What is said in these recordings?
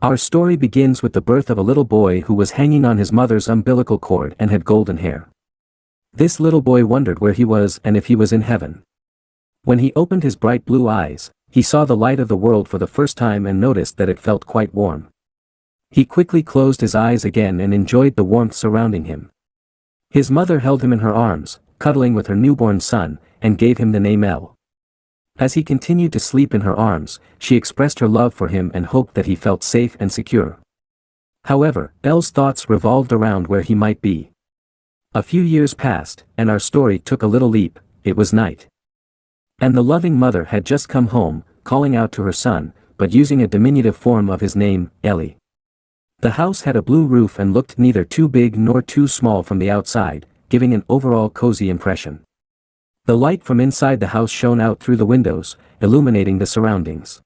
Our story begins with the birth of a little boy who was hanging on his mother's umbilical cord and had golden hair. This little boy wondered where he was and if he was in heaven. When he opened his bright blue eyes, he saw the light of the world for the first time and noticed that it felt quite warm. He quickly closed his eyes again and enjoyed the warmth surrounding him. His mother held him in her arms, cuddling with her newborn son, and gave him the name El. As he continued to sleep in her arms, she expressed her love for him and hoped that he felt safe and secure. However, El's thoughts revolved around where he might be. A few years passed, and our story took a little leap. It was night. And the loving mother had just come home, calling out to her son, but using a diminutive form of his name, Eli. The house had a blue roof and looked neither too big nor too small from the outside, giving an overall cozy impression. The light from inside the house shone out through the windows, illuminating the surroundings.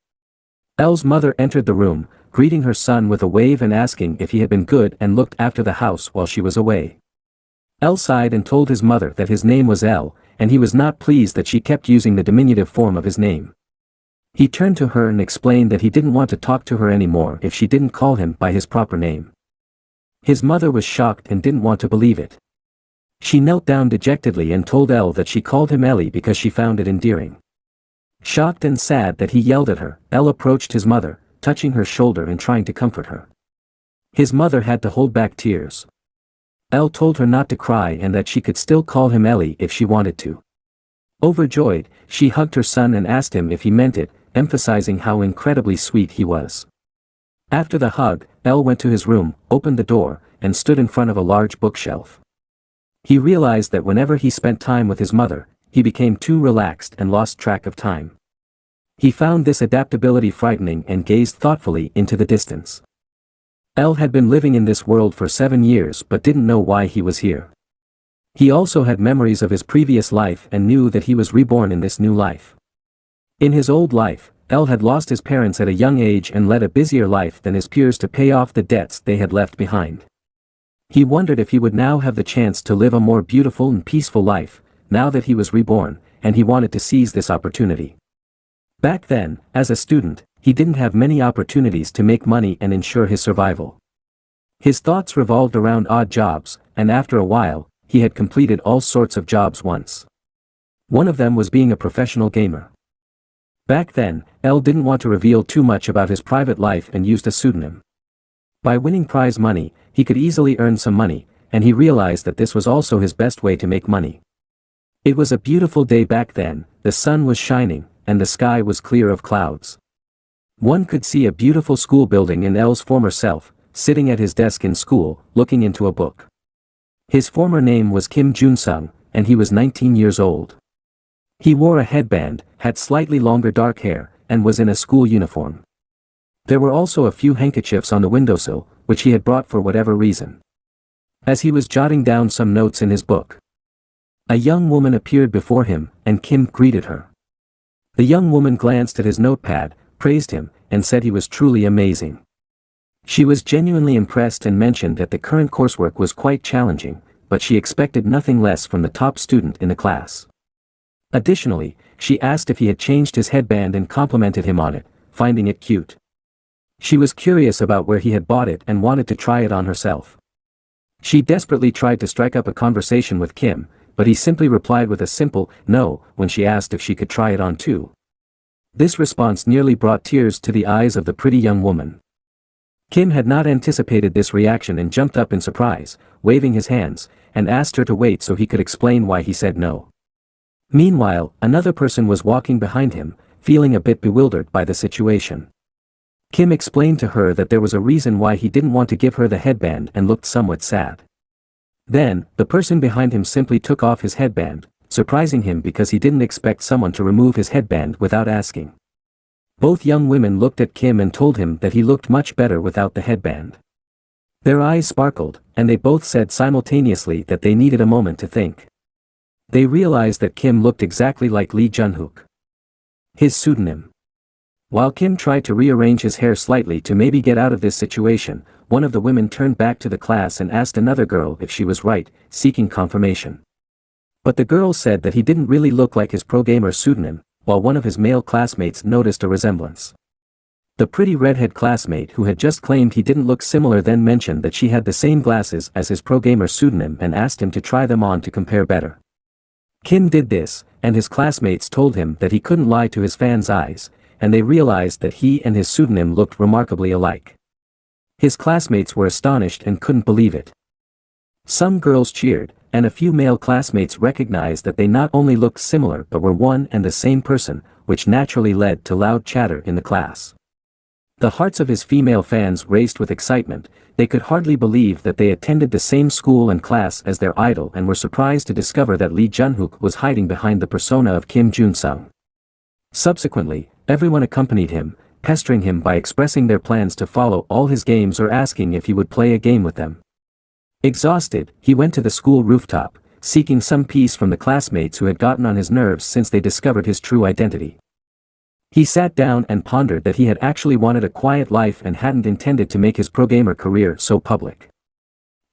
El's mother entered the room, greeting her son with a wave and asking if he had been good and looked after the house while she was away. El sighed and told his mother that his name was El, and he was not pleased that she kept using the diminutive form of his name. He turned to her and explained that he didn't want to talk to her anymore if she didn't call him by his proper name. His mother was shocked and didn't want to believe it. She knelt down dejectedly and told El that she called him Eli because she found it endearing. Shocked and sad that he yelled at her, El approached his mother, touching her shoulder and trying to comfort her. His mother had to hold back tears. El told her not to cry and that she could still call him Eli if she wanted to. Overjoyed, she hugged her son and asked him if he meant it, emphasizing how incredibly sweet he was. After the hug, El went to his room, opened the door, and stood in front of a large bookshelf. He realized that whenever he spent time with his mother, he became too relaxed and lost track of time. He found this adaptability frightening and gazed thoughtfully into the distance. El had been living in this world for 7 years but didn't know why he was here. He also had memories of his previous life and knew that he was reborn in this new life. In his old life, El had lost his parents at a young age and led a busier life than his peers to pay off the debts they had left behind. He wondered if he would now have the chance to live a more beautiful and peaceful life, now that he was reborn, and he wanted to seize this opportunity. Back then, as a student, he didn't have many opportunities to make money and ensure his survival. His thoughts revolved around odd jobs, and after a while, he had completed all sorts of jobs once. One of them was being a professional gamer. Back then, El didn't want to reveal too much about his private life and used a pseudonym. By winning prize money, he could easily earn some money, and he realized that this was also his best way to make money. It was a beautiful day back then, the sun was shining, and the sky was clear of clouds. One could see a beautiful school building in El's former self, sitting at his desk in school, looking into a book. His former name was Kim Jun-sung, and he was 19 years old. He wore a headband, had slightly longer dark hair, and was in a school uniform. There were also a few handkerchiefs on the windowsill, which he had brought for whatever reason. As he was jotting down some notes in his book, a young woman appeared before him, and Kim greeted her. The young woman glanced at his notepad, praised him, and said he was truly amazing. She was genuinely impressed and mentioned that the current coursework was quite challenging, but she expected nothing less from the top student in the class. Additionally, she asked if he had changed his headband and complimented him on it, finding it cute. She was curious about where he had bought it and wanted to try it on herself. She desperately tried to strike up a conversation with Kim, but he simply replied with a simple no when she asked if she could try it on too. This response nearly brought tears to the eyes of the pretty young woman. Kim had not anticipated this reaction and jumped up in surprise, waving his hands, and asked her to wait so he could explain why he said no. Meanwhile, another person was walking behind him, feeling a bit bewildered by the situation. Kim explained to her that there was a reason why he didn't want to give her the headband and looked somewhat sad. Then, the person behind him simply took off his headband, surprising him because he didn't expect someone to remove his headband without asking. Both young women looked at Kim and told him that he looked much better without the headband. Their eyes sparkled, and they both said simultaneously that they needed a moment to think. They realized that Kim looked exactly like Lee Junhook, his pseudonym. While Kim tried to rearrange his hair slightly to maybe get out of this situation, one of the women turned back to the class and asked another girl if she was right, seeking confirmation. But the girl said that he didn't really look like his pro-gamer pseudonym, while one of his male classmates noticed a resemblance. The pretty redhead classmate who had just claimed he didn't look similar then mentioned that she had the same glasses as his pro-gamer pseudonym and asked him to try them on to compare better. Kim did this, and his classmates told him that he couldn't lie to his fans' eyes, and they realized that he and his pseudonym looked remarkably alike. His classmates were astonished and couldn't believe it. Some girls cheered, and a few male classmates recognized that they not only looked similar but were one and the same person, which naturally led to loud chatter in the class. The hearts of his female fans raced with excitement. They could hardly believe that they attended the same school and class as their idol and were surprised to discover that Lee Junhook was hiding behind the persona of Kim Jun-sung. Subsequently, everyone accompanied him, pestering him by expressing their plans to follow all his games or asking if he would play a game with them. Exhausted, he went to the school rooftop, seeking some peace from the classmates who had gotten on his nerves since they discovered his true identity. He sat down and pondered that he had actually wanted a quiet life and hadn't intended to make his pro-gamer career so public.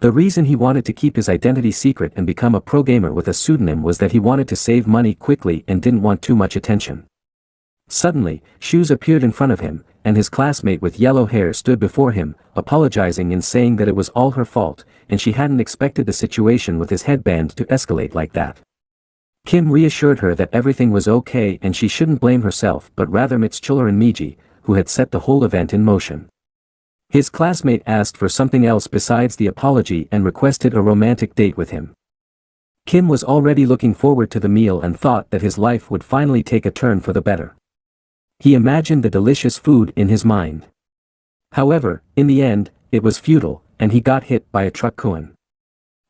The reason he wanted to keep his identity secret and become a pro-gamer with a pseudonym was that he wanted to save money quickly and didn't want too much attention. Suddenly, shoes appeared in front of him, and his classmate with yellow hair stood before him, apologizing and saying that it was all her fault, and she hadn't expected the situation with his headband to escalate like that. Kim reassured her that everything was okay and she shouldn't blame herself but rather Mitsuchiller and Miji, who had set the whole event in motion. His classmate asked for something else besides the apology and requested a romantic date with him. Kim was already looking forward to the meal and thought that his life would finally take a turn for the better. He imagined the delicious food in his mind. However, in the end, it was futile, and he got hit by a truck.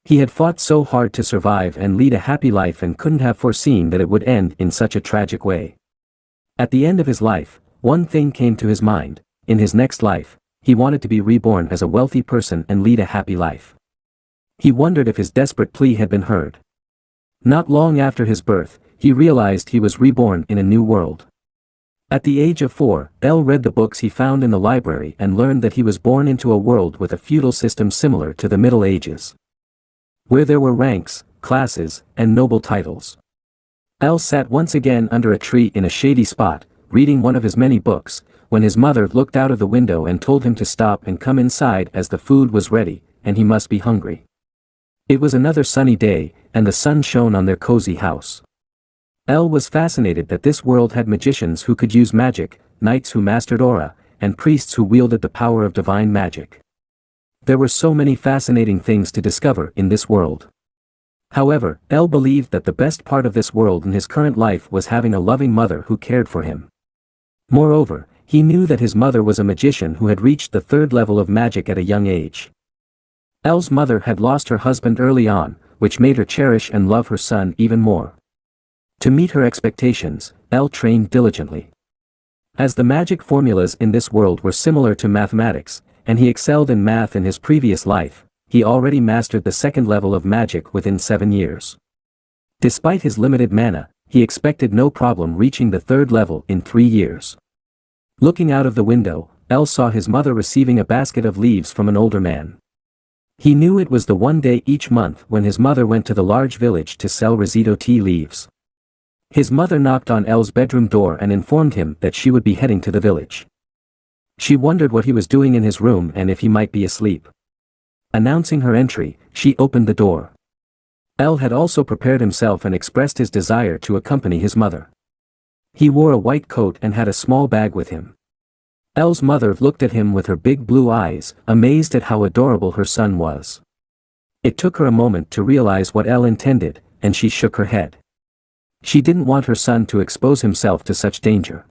He had fought so hard to survive and lead a happy life and couldn't have foreseen that it would end in such a tragic way. At the end of his life, one thing came to his mind: in his next life, he wanted to be reborn as a wealthy person and lead a happy life. He wondered if his desperate plea had been heard. Not long after his birth, he realized he was reborn in a new world. At the age of 4, Elle read the books he found in the library and learned that he was born into a world with a feudal system similar to the Middle Ages, where there were ranks, classes, and noble titles. Elle sat once again under a tree in a shady spot, reading one of his many books, when his mother looked out of the window and told him to stop and come inside as the food was ready, and he must be hungry. It was another sunny day, and the sun shone on their cozy house. Elle was fascinated that this world had magicians who could use magic, knights who mastered aura, and priests who wielded the power of divine magic. There were so many fascinating things to discover in this world. However, Elle believed that the best part of this world in his current life was having a loving mother who cared for him. Moreover, he knew that his mother was a magician who had reached the 3rd level of magic at a young age. Elle's mother had lost her husband early on, which made her cherish and love her son even more. To meet her expectations, Elle trained diligently. As the magic formulas in this world were similar to mathematics, and he excelled in math in his previous life, he already mastered the 2nd level of magic within 7 years. Despite his limited mana, he expected no problem reaching the 3rd level in 3 years. Looking out of the window, Elle saw his mother receiving a basket of leaves from an older man. He knew it was the one day each month when his mother went to the large village to sell Rosito tea leaves. His mother knocked on Elle's bedroom door and informed him that she would be heading to the village. She wondered what he was doing in his room and if he might be asleep. Announcing her entry, she opened the door. Elle had also prepared himself and expressed his desire to accompany his mother. He wore a white coat and had a small bag with him. Elle's mother looked at him with her big blue eyes, amazed at how adorable her son was. It took her a moment to realize what Elle intended, and she shook her head. She didn't want her son to expose himself to such danger.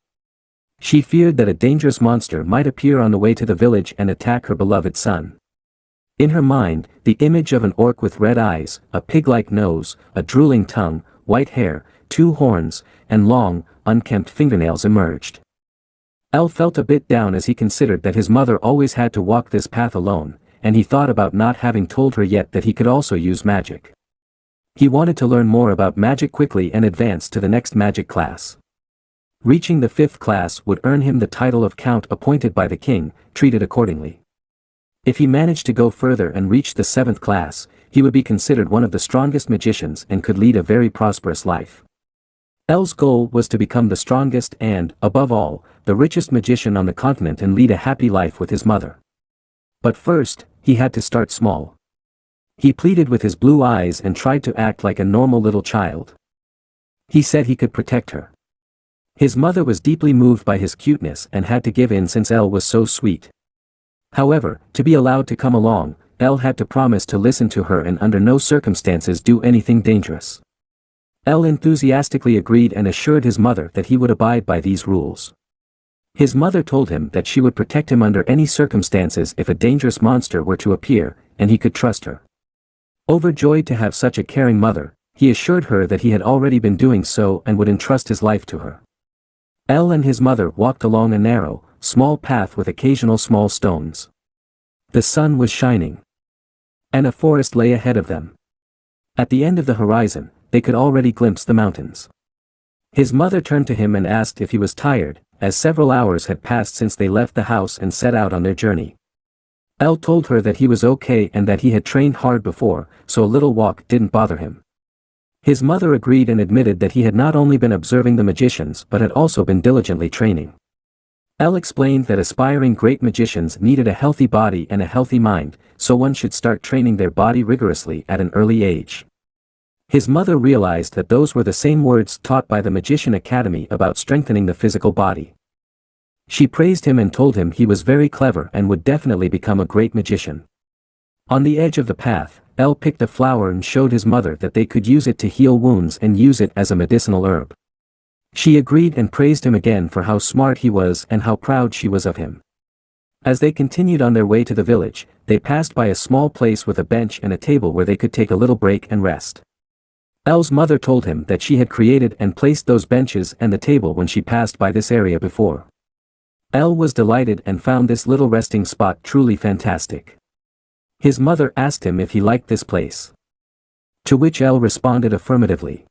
She feared that a dangerous monster might appear on the way to the village and attack her beloved son. In her mind, the image of an orc with red eyes, a pig-like nose, a drooling tongue, white hair, 2 horns, and long, unkempt fingernails emerged. Elle felt a bit down as he considered that his mother always had to walk this path alone, and he thought about not having told her yet that he could also use magic. He wanted to learn more about magic quickly and advance to the next magic class. Reaching the 5th class would earn him the title of Count appointed by the king, treated accordingly. If he managed to go further and reach the 7th class, he would be considered one of the strongest magicians and could lead a very prosperous life. L's goal was to become the strongest and, above all, the richest magician on the continent and lead a happy life with his mother. But first, he had to start small. He pleaded with his blue eyes and tried to act like a normal little child. He said he could protect her. His mother was deeply moved by his cuteness and had to give in since L was so sweet. However, to be allowed to come along, L had to promise to listen to her and under no circumstances do anything dangerous. L enthusiastically agreed and assured his mother that he would abide by these rules. His mother told him that she would protect him under any circumstances if a dangerous monster were to appear, and he could trust her. Overjoyed to have such a caring mother, he assured her that he had already been doing so and would entrust his life to her. L and his mother walked along a narrow, small path with occasional small stones. The sun was shining, and a forest lay ahead of them. At the end of the horizon, they could already glimpse the mountains. His mother turned to him and asked if he was tired, as several hours had passed since they left the house and set out on their journey. L told her that he was okay and that he had trained hard before, so a little walk didn't bother him. His mother agreed and admitted that he had not only been observing the magicians but had also been diligently training. L explained that aspiring great magicians needed a healthy body and a healthy mind, so one should start training their body rigorously at an early age. His mother realized that those were the same words taught by the Magician Academy about strengthening the physical body. She praised him and told him he was very clever and would definitely become a great magician. On the edge of the path, L picked a flower and showed his mother that they could use it to heal wounds and use it as a medicinal herb. She agreed and praised him again for how smart he was and how proud she was of him. As they continued on their way to the village, they passed by a small place with a bench and a table where they could take a little break and rest. L's mother told him that she had created and placed those benches and the table when she passed by this area before. L was delighted and found this little resting spot truly fantastic. His mother asked him if he liked this place, to which L responded affirmatively.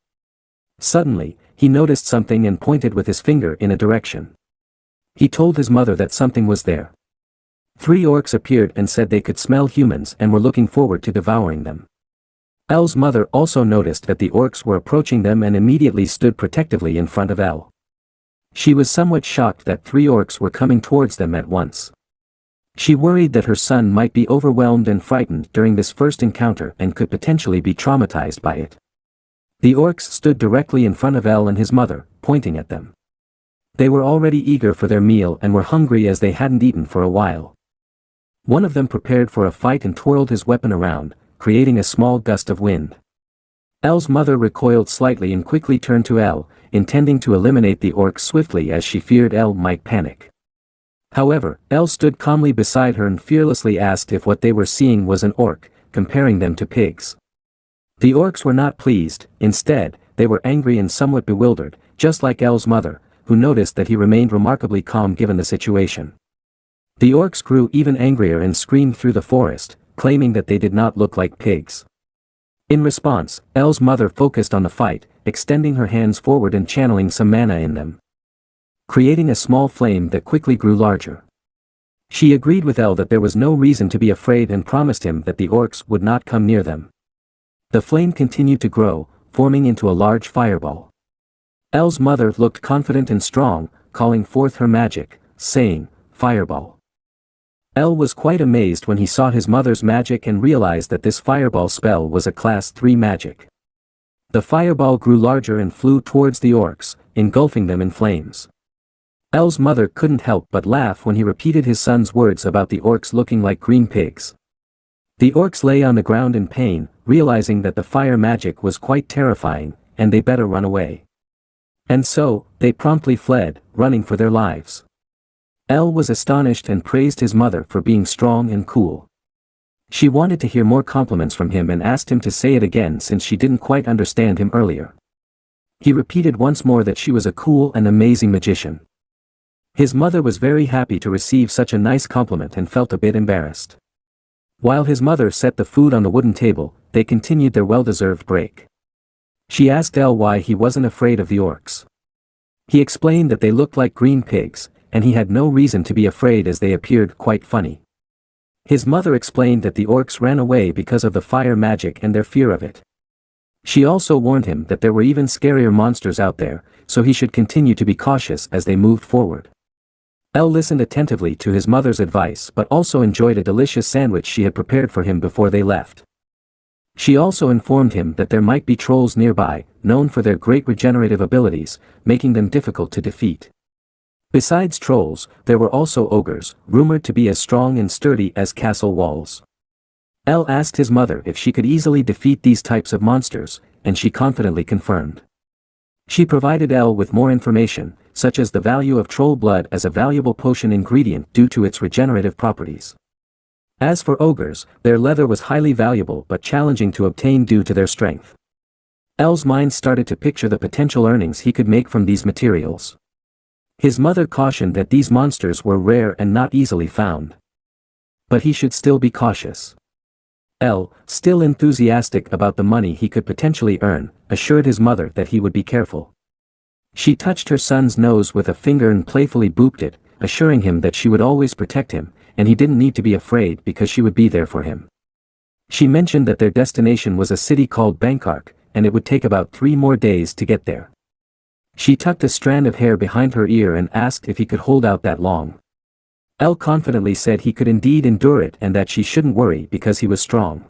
Suddenly, he noticed something and pointed with his finger in a direction. He told his mother that something was there. 3 orcs appeared and said they could smell humans and were looking forward to devouring them. L's mother also noticed that the orcs were approaching them and immediately stood protectively in front of L. She was somewhat shocked that 3 orcs were coming towards them at once. She worried that her son might be overwhelmed and frightened during this first encounter and could potentially be traumatized by it. The orcs stood directly in front of L and his mother, pointing at them. They were already eager for their meal and were hungry as they hadn't eaten for a while. One of them prepared for a fight and twirled his weapon around, creating a small gust of wind. L's mother recoiled slightly and quickly turned to L, intending to eliminate the orcs swiftly as she feared L might panic. However, L stood calmly beside her and fearlessly asked if what they were seeing was an orc, comparing them to pigs. The orcs were not pleased, instead, they were angry and somewhat bewildered, just like L's mother, who noticed that he remained remarkably calm given the situation. The orcs grew even angrier and screamed through the forest, claiming that they did not look like pigs. In response, L's mother focused on the fight, extending her hands forward and channeling some mana in them, creating a small flame that quickly grew larger. She agreed with L that there was no reason to be afraid and promised him that the orcs would not come near them. The flame continued to grow, forming into a large fireball. L's mother looked confident and strong, calling forth her magic, saying, "Fireball." L was quite amazed when he saw his mother's magic and realized that this fireball spell was a class 3 magic. The fireball grew larger and flew towards the orcs, engulfing them in flames. L's mother couldn't help but laugh when he repeated his son's words about the orcs looking like green pigs. The orcs lay on the ground in pain, realizing that the fire magic was quite terrifying, and they better run away. And so, they promptly fled, running for their lives. L was astonished and praised his mother for being strong and cool. She wanted to hear more compliments from him and asked him to say it again since she didn't quite understand him earlier. He repeated once more that she was a cool and amazing magician. His mother was very happy to receive such a nice compliment and felt a bit embarrassed. While his mother set the food on the wooden table, they continued their well-deserved break. She asked L why he wasn't afraid of the orcs. He explained that they looked like green pigs, and he had no reason to be afraid as they appeared quite funny. His mother explained that the orcs ran away because of the fire magic and their fear of it. She also warned him that there were even scarier monsters out there, so he should continue to be cautious as they moved forward. El listened attentively to his mother's advice but also enjoyed a delicious sandwich she had prepared for him before they left. She also informed him that there might be trolls nearby, known for their great regenerative abilities, making them difficult to defeat. Besides trolls, there were also ogres, rumored to be as strong and sturdy as castle walls. El asked his mother if she could easily defeat these types of monsters, and she confidently confirmed. She provided El with more information, such as the value of troll blood as a valuable potion ingredient due to its regenerative properties. As for ogres, their leather was highly valuable but challenging to obtain due to their strength. El's mind started to picture the potential earnings he could make from these materials. His mother cautioned that these monsters were rare and not easily found. But he should still be cautious. El, still enthusiastic about the money he could potentially earn, assured his mother that he would be careful. She touched her son's nose with a finger and playfully booped it, assuring him that she would always protect him, and he didn't need to be afraid because she would be there for him. She mentioned that their destination was a city called Bangkok, and it would take about 3 more days to get there. She tucked a strand of hair behind her ear and asked if he could hold out that long. El confidently said he could indeed endure it and that she shouldn't worry because he was strong.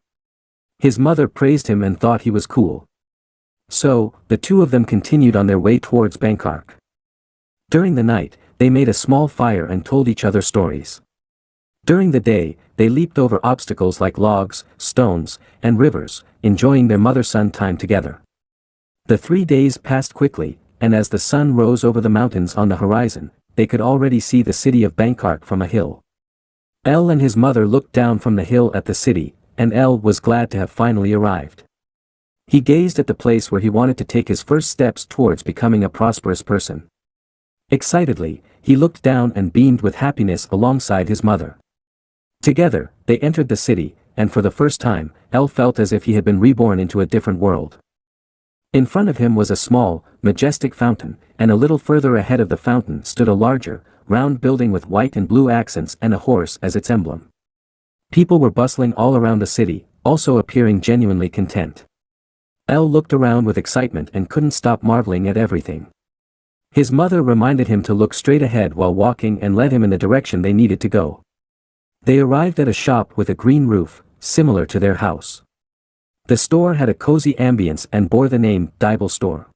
His mother praised him and thought he was cool. So, the two of them continued on their way towards Bangkok. During the night, they made a small fire and told each other stories. During the day, they leaped over obstacles like logs, stones, and rivers, enjoying their mother-son time together. The 3 days passed quickly, and as the sun rose over the mountains on the horizon, they could already see the city of Bangkok from a hill. El and his mother looked down from the hill at the city, and El was glad to have finally arrived. He gazed at the place where he wanted to take his first steps towards becoming a prosperous person. Excitedly, he looked down and beamed with happiness alongside his mother. Together, they entered the city, and for the first time, El felt as if he had been reborn into a different world. In front of him was a small, majestic fountain, and a little further ahead of the fountain stood a larger, round building with white and blue accents and a horse as its emblem. People were bustling all around the city, also appearing genuinely content. El looked around with excitement and couldn't stop marveling at everything. His mother reminded him to look straight ahead while walking and led him in the direction they needed to go. They arrived at a shop with a green roof, similar to their house. The store had a cozy ambience and bore the name Dibble Store.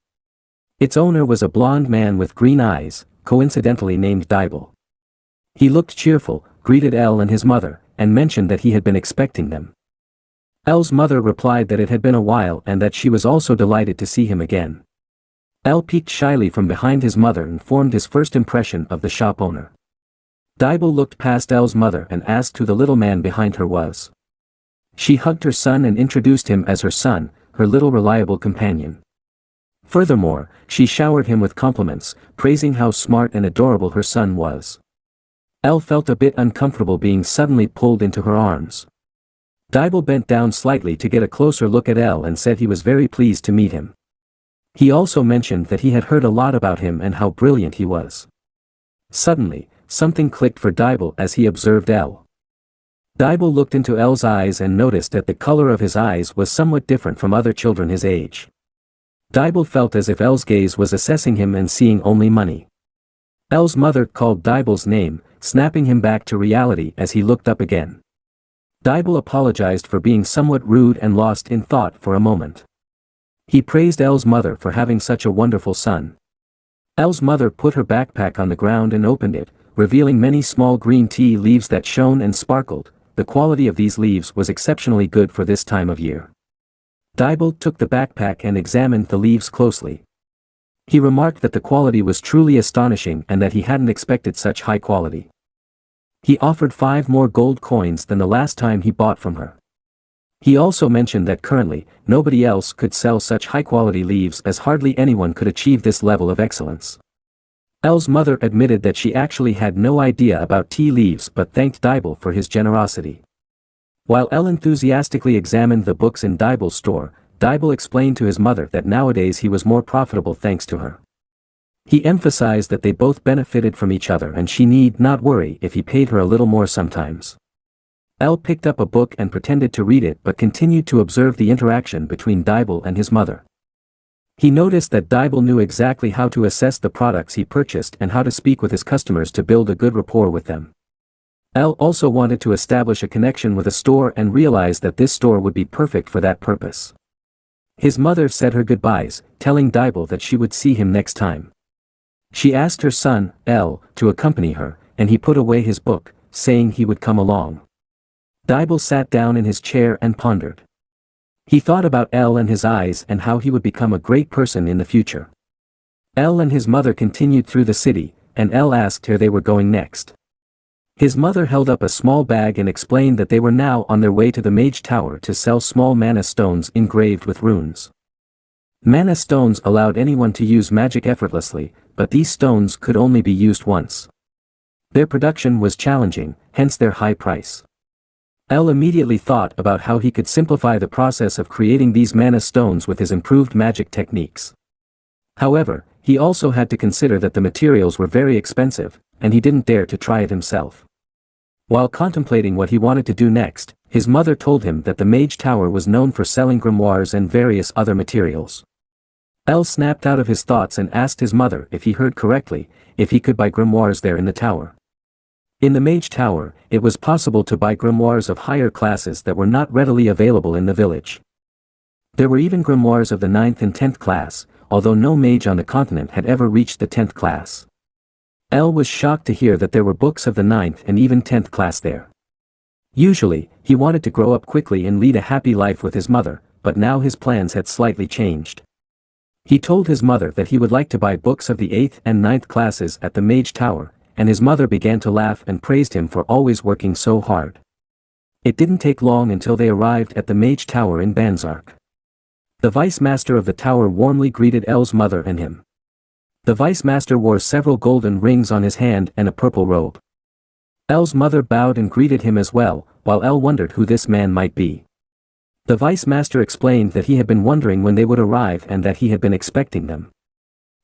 Its owner was a blond man with green eyes, coincidentally named Dibble. He looked cheerful, greeted El and his mother, and mentioned that he had been expecting them. El's mother replied that it had been a while and that she was also delighted to see him again. El peeked shyly from behind his mother and formed his first impression of the shop owner. Dibble looked past El's mother and asked who the little man behind her was. She hugged her son and introduced him as her son, her little reliable companion. Furthermore, she showered him with compliments, praising how smart and adorable her son was. El felt a bit uncomfortable being suddenly pulled into her arms. Dibble bent down slightly to get a closer look at El and said he was very pleased to meet him. He also mentioned that he had heard a lot about him and how brilliant he was. Suddenly, something clicked for Dibble as he observed El. Dibble looked into El's eyes and noticed that the color of his eyes was somewhat different from other children his age. Dibble felt as if El's gaze was assessing him and seeing only money. El's mother called Dibble's name, snapping him back to reality as he looked up again. Dibble apologized for being somewhat rude and lost in thought for a moment. He praised El's mother for having such a wonderful son. El's mother put her backpack on the ground and opened it, revealing many small green tea leaves that shone and sparkled. The quality of these leaves was exceptionally good for this time of year. Dibble took the backpack and examined the leaves closely. He remarked that the quality was truly astonishing and that he hadn't expected such high quality. He offered 5 more gold coins than the last time he bought from her. He also mentioned that currently, nobody else could sell such high-quality leaves as hardly anyone could achieve this level of excellence. El's mother admitted that she actually had no idea about tea leaves but thanked Dibble for his generosity. While El enthusiastically examined the books in Dibble's store, Dibble explained to his mother that nowadays he was more profitable thanks to her. He emphasized that they both benefited from each other and she need not worry if he paid her a little more sometimes. El picked up a book and pretended to read it but continued to observe the interaction between Dibble and his mother. He noticed that Dibble knew exactly how to assess the products he purchased and how to speak with his customers to build a good rapport with them. El also wanted to establish a connection with a store and realized that this store would be perfect for that purpose. His mother said her goodbyes, telling Dibble that she would see him next time. She asked her son, El, to accompany her, and he put away his book, saying he would come along. Dibble sat down in his chair and pondered. He thought about El and his eyes and how he would become a great person in the future. El and his mother continued through the city, and El asked where they were going next. His mother held up a small bag and explained that they were now on their way to the Mage Tower to sell small mana stones engraved with runes. Mana stones allowed anyone to use magic effortlessly, but these stones could only be used once. Their production was challenging, hence their high price. El immediately thought about how he could simplify the process of creating these mana stones with his improved magic techniques. However, he also had to consider that the materials were very expensive, and he didn't dare to try it himself. While contemplating what he wanted to do next, his mother told him that the Mage Tower was known for selling grimoires and various other materials. El snapped out of his thoughts and asked his mother if he heard correctly, if he could buy grimoires there in the tower. In the Mage Tower, it was possible to buy grimoires of higher classes that were not readily available in the village. There were even grimoires of the 9th and 10th class, although no mage on the continent had ever reached the 10th class. El was shocked to hear that there were books of the 9th and even 10th class there. Usually, he wanted to grow up quickly and lead a happy life with his mother, but now his plans had slightly changed. He told his mother that he would like to buy books of the 8th and 9th classes at the Mage Tower, and his mother began to laugh and praised him for always working so hard. It didn't take long until they arrived at the Mage Tower in Banzark. The Vice Master of the tower warmly greeted El's mother and him. The Vice Master wore several golden rings on his hand and a purple robe. El's mother bowed and greeted him as well, while El wondered who this man might be. The Vice Master explained that he had been wondering when they would arrive and that he had been expecting them.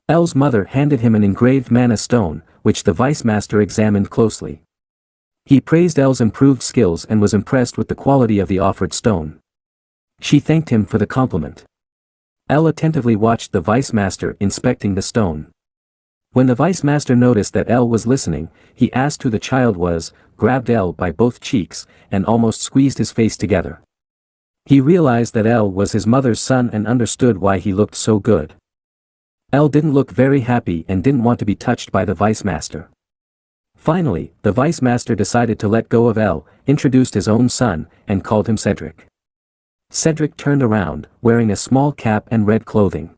El's mother handed him an engraved mana stone, which the Vice Master examined closely. He praised El's improved skills and was impressed with the quality of the offered stone. She thanked him for the compliment. El attentively watched the Vice Master inspecting the stone. When the Vice Master noticed that El was listening, he asked who the child was, grabbed El by both cheeks, and almost squeezed his face together. He realized that El was his mother's son and understood why he looked so good. El didn't look very happy and didn't want to be touched by the Vice Master. Finally, the Vice Master decided to let go of El, introduced his own son, and called him Cedric. Cedric turned around, wearing a small cap and red clothing.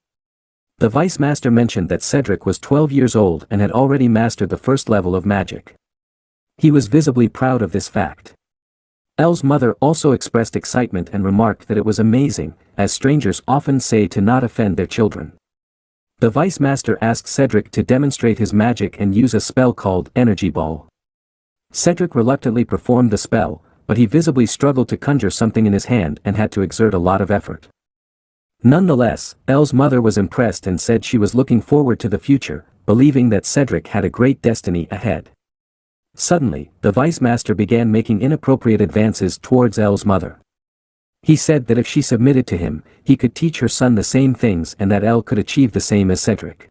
The Vice Master mentioned that Cedric was 12 years old and had already mastered the first level of magic. He was visibly proud of this fact. El's mother also expressed excitement and remarked that it was amazing, as strangers often say to not offend their children. The Vice Master asked Cedric to demonstrate his magic and use a spell called Energy Ball. Cedric reluctantly performed the spell, but he visibly struggled to conjure something in his hand and had to exert a lot of effort. Nonetheless, El's mother was impressed and said she was looking forward to the future, believing that Cedric had a great destiny ahead. Suddenly, the Vice Master began making inappropriate advances towards El's mother. He said that if she submitted to him, he could teach her son the same things and that El could achieve the same as Cedric.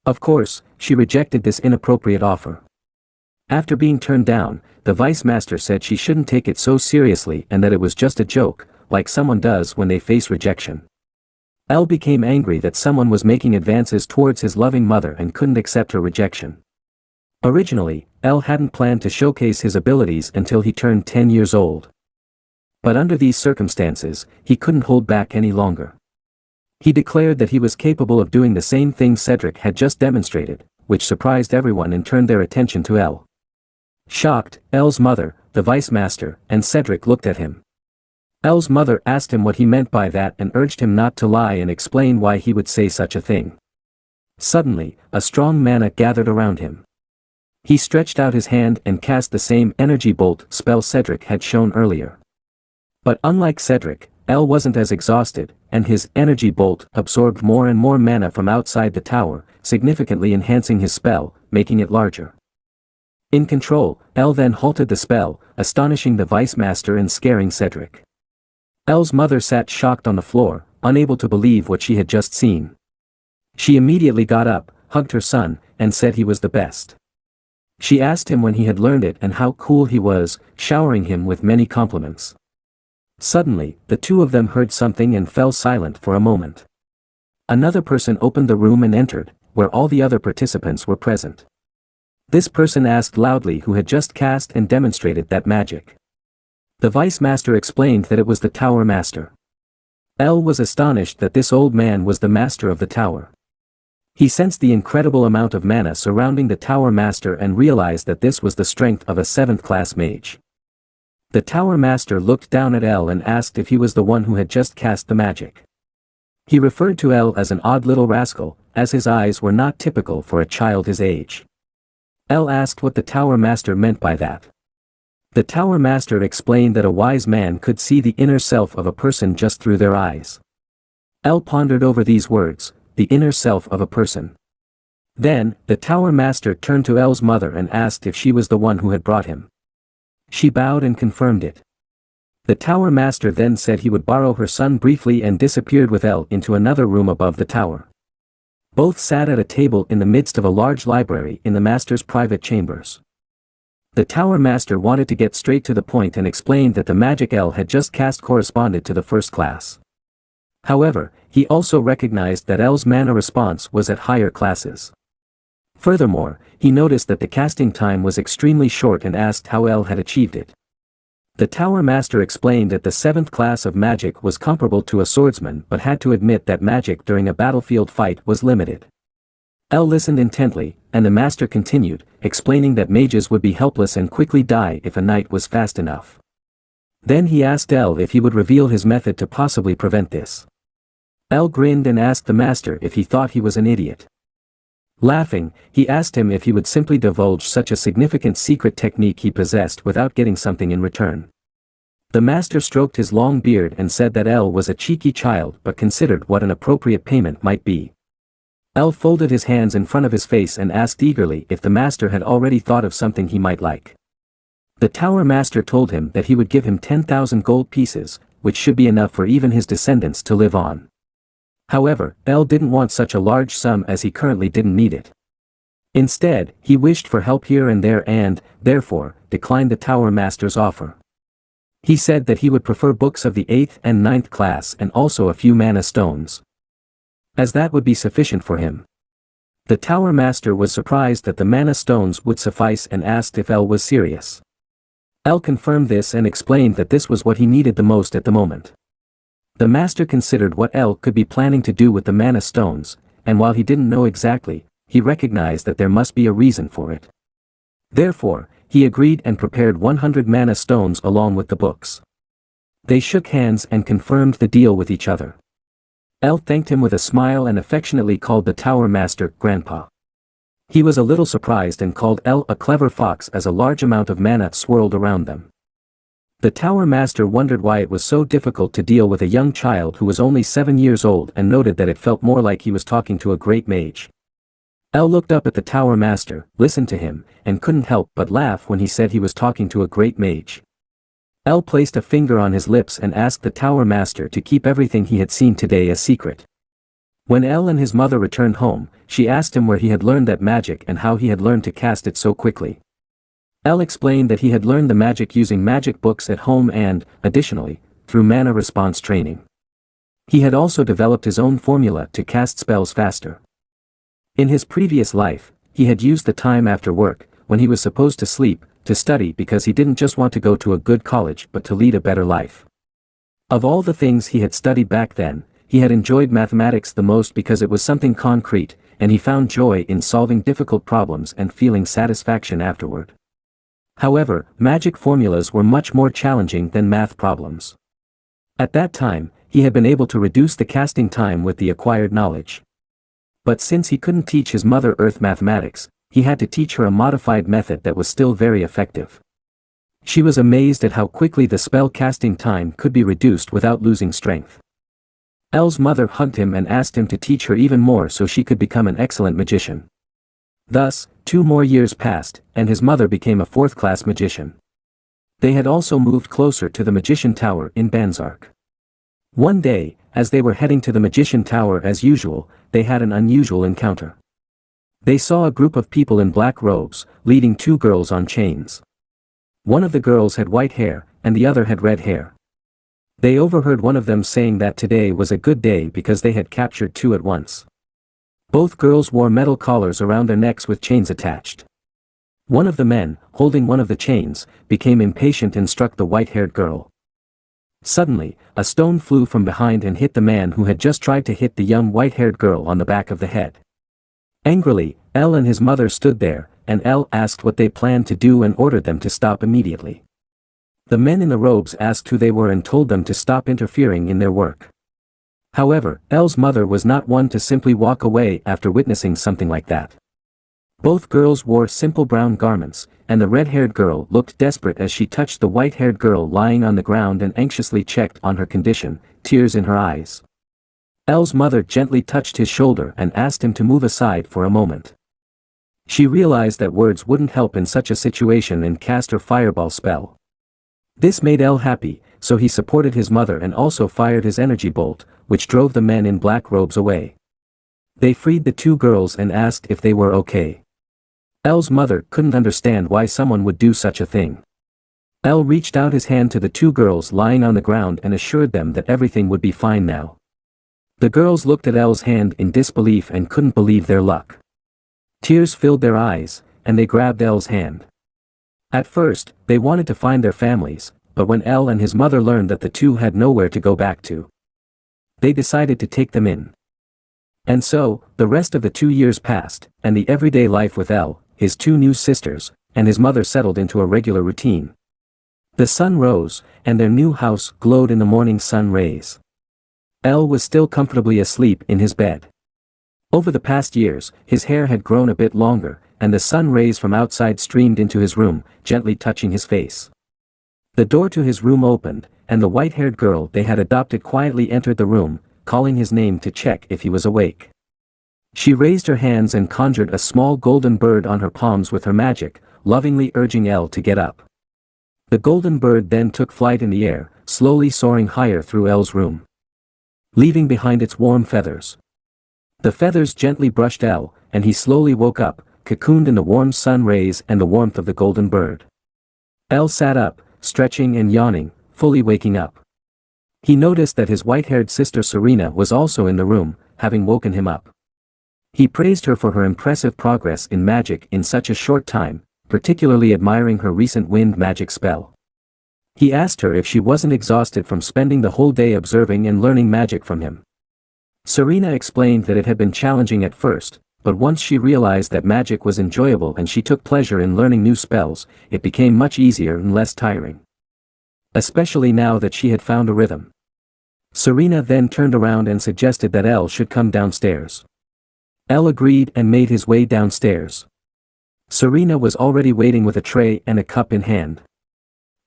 Of course, she rejected this inappropriate offer. After being turned down, the Vice Master said she shouldn't take it so seriously and that it was just a joke, like someone does when they face rejection. El became angry that someone was making advances towards his loving mother and couldn't accept her rejection. Originally, El hadn't planned to showcase his abilities until he turned 10 years old. But under these circumstances, he couldn't hold back any longer. He declared that he was capable of doing the same thing Cedric had just demonstrated, which surprised everyone and turned their attention to El. Shocked, El's mother, the Vice Master, and Cedric looked at him. El's mother asked him what he meant by that and urged him not to lie and explain why he would say such a thing. Suddenly, a strong mana gathered around him. He stretched out his hand and cast the same energy bolt spell Cedric had shown earlier. But unlike Cedric, El wasn't as exhausted, and his energy bolt absorbed more and more mana from outside the tower, significantly enhancing his spell, making it larger. In control, Elle then halted the spell, astonishing the vice master and scaring Cedric. Elle's mother sat shocked on the floor, unable to believe what she had just seen. She immediately got up, hugged her son, and said he was the best. She asked him when he had learned it and how cool he was, showering him with many compliments. Suddenly, the two of them heard something and fell silent for a moment. Another person opened the room and entered, where all the other participants were present. This person asked loudly who had just cast and demonstrated that magic. The vice master explained that it was the tower master. Elle was astonished that this old man was the master of the tower. He sensed the incredible amount of mana surrounding the tower master and realized that this was the strength of a 7th class mage. The tower master looked down at Elle and asked if he was the one who had just cast the magic. He referred to Elle as an odd little rascal, as his eyes were not typical for a child his age. Elle asked what the tower master meant by that. The tower master explained that a wise man could see the inner self of a person just through their eyes. Elle pondered over these words, the inner self of a person. Then, the tower master turned to Elle's mother and asked if she was the one who had brought him. She bowed and confirmed it. The tower master then said he would borrow her son briefly and disappeared with Elle into another room above the tower. Both sat at a table in the midst of a large library in the master's private chambers. The tower master wanted to get straight to the point and explained that the magic Elle had just cast corresponded to the 1st class. However, he also recognized that Elle's mana response was at higher classes. Furthermore, he noticed that the casting time was extremely short and asked how Elle had achieved it. The tower master explained that the 7th class of magic was comparable to a swordsman but had to admit that magic during a battlefield fight was limited. Elle listened intently, and the master continued, explaining that mages would be helpless and quickly die if a knight was fast enough. Then he asked Elle if he would reveal his method to possibly prevent this. Elle grinned and asked the master if he thought he was an idiot. Laughing, he asked him if he would simply divulge such a significant secret technique he possessed without getting something in return. The master stroked his long beard and said that Elle was a cheeky child but considered what an appropriate payment might be. Elle folded his hands in front of his face and asked eagerly if the master had already thought of something he might like. The tower master told him that he would give him 10,000 gold pieces, which should be enough for even his descendants to live on. However, Elle didn't want such a large sum as he currently didn't need it. Instead, he wished for help here and there and, therefore, declined the tower master's offer. He said that he would prefer books of the 8th and 9th class and also a few mana stones, as that would be sufficient for him. The tower master was surprised that the mana stones would suffice and asked if Elle was serious. Elle confirmed this and explained that this was what he needed the most at the moment. The master considered what Elle could be planning to do with the mana stones, and while he didn't know exactly, he recognized that there must be a reason for it. Therefore, he agreed and prepared 100 mana stones along with the books. They shook hands and confirmed the deal with each other. Elle thanked him with a smile and affectionately called the tower master Grandpa. He was a little surprised and called Elle a clever fox as a large amount of mana swirled around them. The tower master wondered why it was so difficult to deal with a young child who was only 7 years old and noted that it felt more like he was talking to a great mage. Elle looked up at the tower master, listened to him, and couldn't help but laugh when he said he was talking to a great mage. Elle placed a finger on his lips and asked the tower master to keep everything he had seen today a secret. When Elle and his mother returned home, she asked him where he had learned that magic and how he had learned to cast it so quickly. Elle explained that he had learned the magic using magic books at home and, additionally, through mana response training. He had also developed his own formula to cast spells faster. In his previous life, he had used the time after work, when he was supposed to sleep, to study because he didn't just want to go to a good college but to lead a better life. Of all the things he had studied back then, he had enjoyed mathematics the most because it was something concrete, and he found joy in solving difficult problems and feeling satisfaction afterward. However, magic formulas were much more challenging than math problems. At that time, he had been able to reduce the casting time with the acquired knowledge. But since he couldn't teach his mother Earth mathematics, he had to teach her a modified method that was still very effective. She was amazed at how quickly the spell casting time could be reduced without losing strength. Elle's mother hugged him and asked him to teach her even more so she could become an excellent magician. Thus, 2 more years passed, and his mother became a fourth-class magician. They had also moved closer to the Magician Tower in Banzark. One day, as they were heading to the Magician Tower as usual, they had an unusual encounter. They saw a group of people in black robes, leading 2 girls on chains. One of the girls had white hair, and the other had red hair. They overheard one of them saying that today was a good day because they had captured 2 at once. Both girls wore metal collars around their necks with chains attached. One of the men, holding one of the chains, became impatient and struck the white-haired girl. Suddenly, a stone flew from behind and hit the man who had just tried to hit the young white-haired girl on the back of the head. Angrily, El and his mother stood there, and El asked what they planned to do and ordered them to stop immediately. The men in the robes asked who they were and told them to stop interfering in their work. However, El's mother was not one to simply walk away after witnessing something like that. Both girls wore simple brown garments, and the red-haired girl looked desperate as she touched the white-haired girl lying on the ground and anxiously checked on her condition, tears in her eyes. El's mother gently touched his shoulder and asked him to move aside for a moment. She realized that words wouldn't help in such a situation and cast her fireball spell. This made El happy, so he supported his mother and also fired his energy bolt, which drove the men in black robes away. They freed the 2 girls and asked if they were okay. El's mother couldn't understand why someone would do such a thing. El reached out his hand to the 2 girls lying on the ground and assured them that everything would be fine now. The girls looked at El's hand in disbelief and couldn't believe their luck. Tears filled their eyes, and they grabbed El's hand. At first, they wanted to find their families, but when El and his mother learned that the 2 had nowhere to go back to, they decided to take them in. And so, the rest of the 2 years passed, and the everyday life with El, his 2 new sisters, and his mother settled into a regular routine. The sun rose, and their new house glowed in the morning sun rays. El was still comfortably asleep in his bed. Over the past years, his hair had grown a bit longer, and the sun rays from outside streamed into his room, gently touching his face. The door to his room opened, and the white-haired girl they had adopted quietly entered the room, calling his name to check if he was awake. She raised her hands and conjured a small golden bird on her palms with her magic, lovingly urging El to get up. The golden bird then took flight in the air, slowly soaring higher through El's room, leaving behind its warm feathers. The feathers gently brushed El, and he slowly woke up, cocooned in the warm sun rays and the warmth of the golden bird. El sat up, stretching and yawning, fully waking up. He noticed that his white-haired sister Serena was also in the room, having woken him up. He praised her for her impressive progress in magic in such a short time, particularly admiring her recent wind magic spell. He asked her if she wasn't exhausted from spending the whole day observing and learning magic from him. Serena explained that it had been challenging at first, but once she realized that magic was enjoyable and she took pleasure in learning new spells, it became much easier and less tiring. Especially now that she had found a rhythm. Serena then turned around and suggested that El should come downstairs. El agreed and made his way downstairs. Serena was already waiting with a tray and a cup in hand.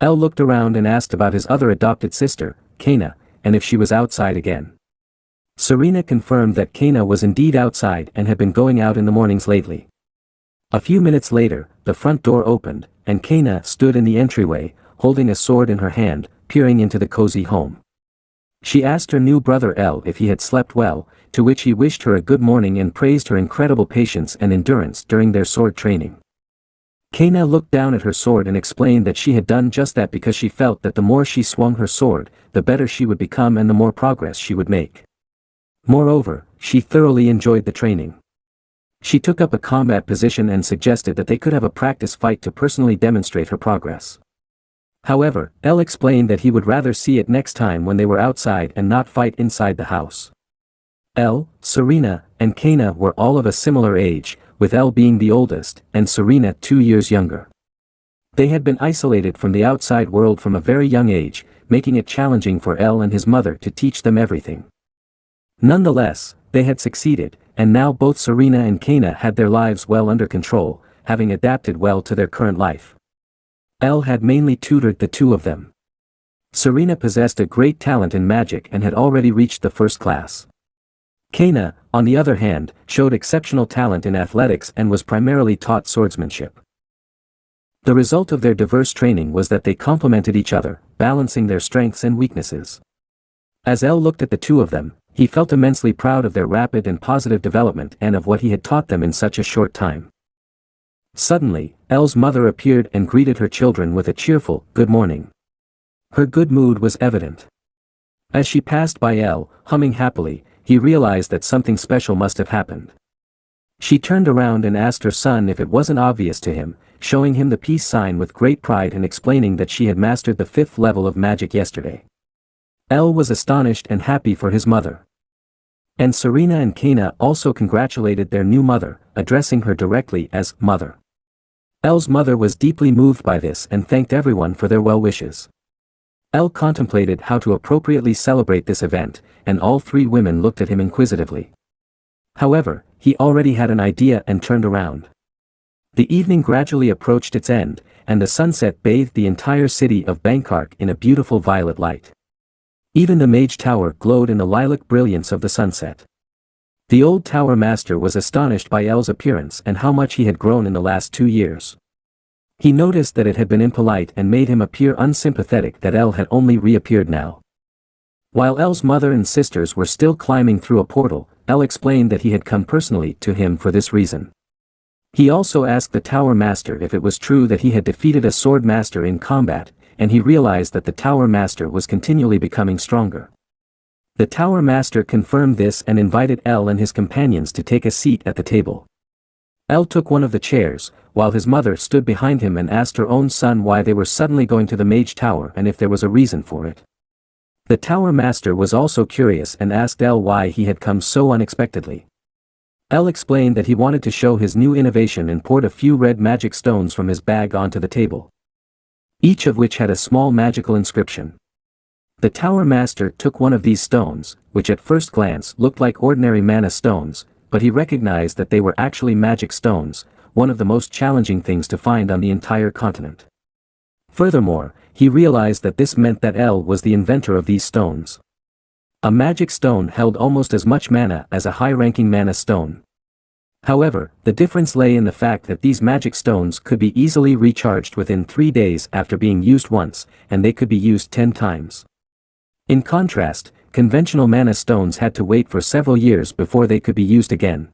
El looked around and asked about his other adopted sister, Kana, and if she was outside again. Serena confirmed that Kana was indeed outside and had been going out in the mornings lately. A few minutes later, the front door opened, and Kana stood in the entryway, holding a sword in her hand, peering into the cozy home. She asked her new brother El if he had slept well, to which he wished her a good morning and praised her incredible patience and endurance during their sword training. Kana looked down at her sword and explained that she had done just that because she felt that the more she swung her sword, the better she would become and the more progress she would make. Moreover, she thoroughly enjoyed the training. She took up a combat position and suggested that they could have a practice fight to personally demonstrate her progress. However, El explained that he would rather see it next time when they were outside and not fight inside the house. El, Serena, and Kana were all of a similar age, with El being the oldest, and Serena 2 years younger. They had been isolated from the outside world from a very young age, making it challenging for El and his mother to teach them everything. Nonetheless, they had succeeded, and now both Serena and Kana had their lives well under control, having adapted well to their current life. El had mainly tutored the 2 of them. Serena possessed a great talent in magic and had already reached the first class. Kana, on the other hand, showed exceptional talent in athletics and was primarily taught swordsmanship. The result of their diverse training was that they complemented each other, balancing their strengths and weaknesses. As El looked at the two of them, he felt immensely proud of their rapid and positive development and of what he had taught them in such a short time. Suddenly, El's mother appeared and greeted her children with a cheerful, "Good morning." Her good mood was evident. As she passed by El, humming happily, he realized that something special must have happened. She turned around and asked her son if it wasn't obvious to him, showing him the peace sign with great pride and explaining that she had mastered the 5th level of magic yesterday. El was astonished and happy for his mother. And Serena and Kana also congratulated their new mother, addressing her directly as "Mother." El's mother was deeply moved by this and thanked everyone for their well wishes. El contemplated how to appropriately celebrate this event, and all three women looked at him inquisitively. However, he already had an idea and turned around. The evening gradually approached its end, and the sunset bathed the entire city of Bangkok in a beautiful violet light. Even the mage tower glowed in the lilac brilliance of the sunset. The old tower master was astonished by El's appearance and how much he had grown in the last 2 years. He noticed that it had been impolite and made him appear unsympathetic that El had only reappeared now. While El's mother and sisters were still climbing through a portal, El explained that he had come personally to him for this reason. He also asked the tower master if it was true that he had defeated a sword master in combat, and he realized that the tower master was continually becoming stronger. The tower master confirmed this and invited El and his companions to take a seat at the table. El took one of the chairs, while his mother stood behind him and asked her own son why they were suddenly going to the mage tower and if there was a reason for it. The tower master was also curious and asked El why he had come so unexpectedly. El explained that he wanted to show his new innovation and poured a few red magic stones from his bag onto the table, each of which had a small magical inscription. The tower master took one of these stones, which at first glance looked like ordinary mana stones, but he recognized that they were actually magic stones, one of the most challenging things to find on the entire continent. Furthermore, he realized that this meant that El was the inventor of these stones. A magic stone held almost as much mana as a high-ranking mana stone. However, the difference lay in the fact that these magic stones could be easily recharged within 3 days after being used once, and they could be used 10 times. In contrast, conventional mana stones had to wait for several years before they could be used again.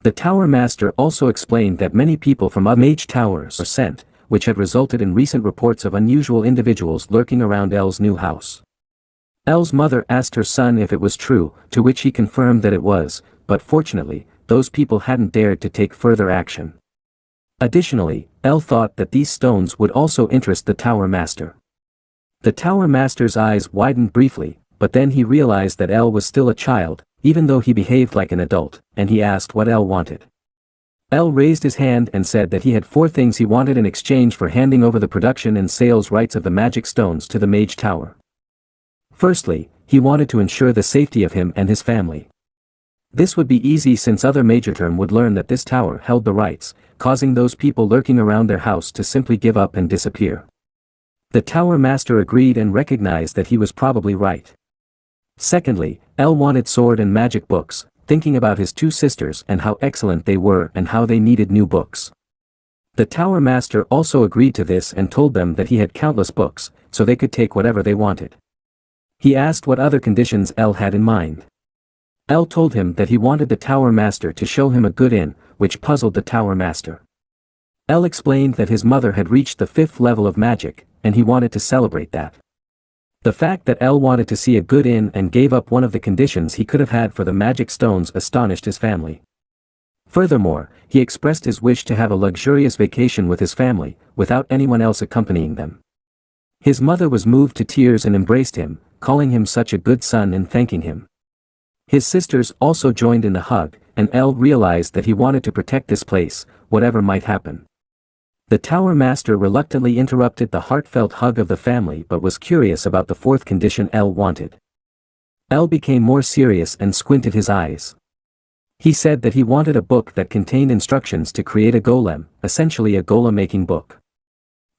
The tower master also explained that many people from other mage towers were sent, which had resulted in recent reports of unusual individuals lurking around El's new house. El's mother asked her son if it was true, to which he confirmed that it was, but fortunately, those people hadn't dared to take further action. Additionally, El thought that these stones would also interest the tower master. The tower master's eyes widened briefly, but then he realized that El was still a child, even though he behaved like an adult, and he asked what El wanted. El raised his hand and said that he had 4 things he wanted in exchange for handing over the production and sales rights of the magic stones to the mage tower. Firstly, he wanted to ensure the safety of him and his family. This would be easy since other majorterm would learn that this tower held the rights, causing those people lurking around their house to simply give up and disappear. The tower master agreed and recognized that he was probably right. Secondly, El wanted sword and magic books, thinking about his 2 sisters and how excellent they were and how they needed new books. The tower master also agreed to this and told them that he had countless books, so they could take whatever they wanted. He asked what other conditions El had in mind. El told him that he wanted the tower master to show him a good inn, which puzzled the tower master. El explained that his mother had reached the 5th level of magic, and he wanted to celebrate that. The fact that El wanted to see a good inn and gave up one of the conditions he could have had for the magic stones astonished his family. Furthermore, he expressed his wish to have a luxurious vacation with his family, without anyone else accompanying them. His mother was moved to tears and embraced him, calling him such a good son and thanking him. His sisters also joined in the hug, and El realized that he wanted to protect this place, whatever might happen. The tower master reluctantly interrupted the heartfelt hug of the family but was curious about the 4th condition El wanted. El became more serious and squinted his eyes. He said that he wanted a book that contained instructions to create a golem, essentially a golem-making book.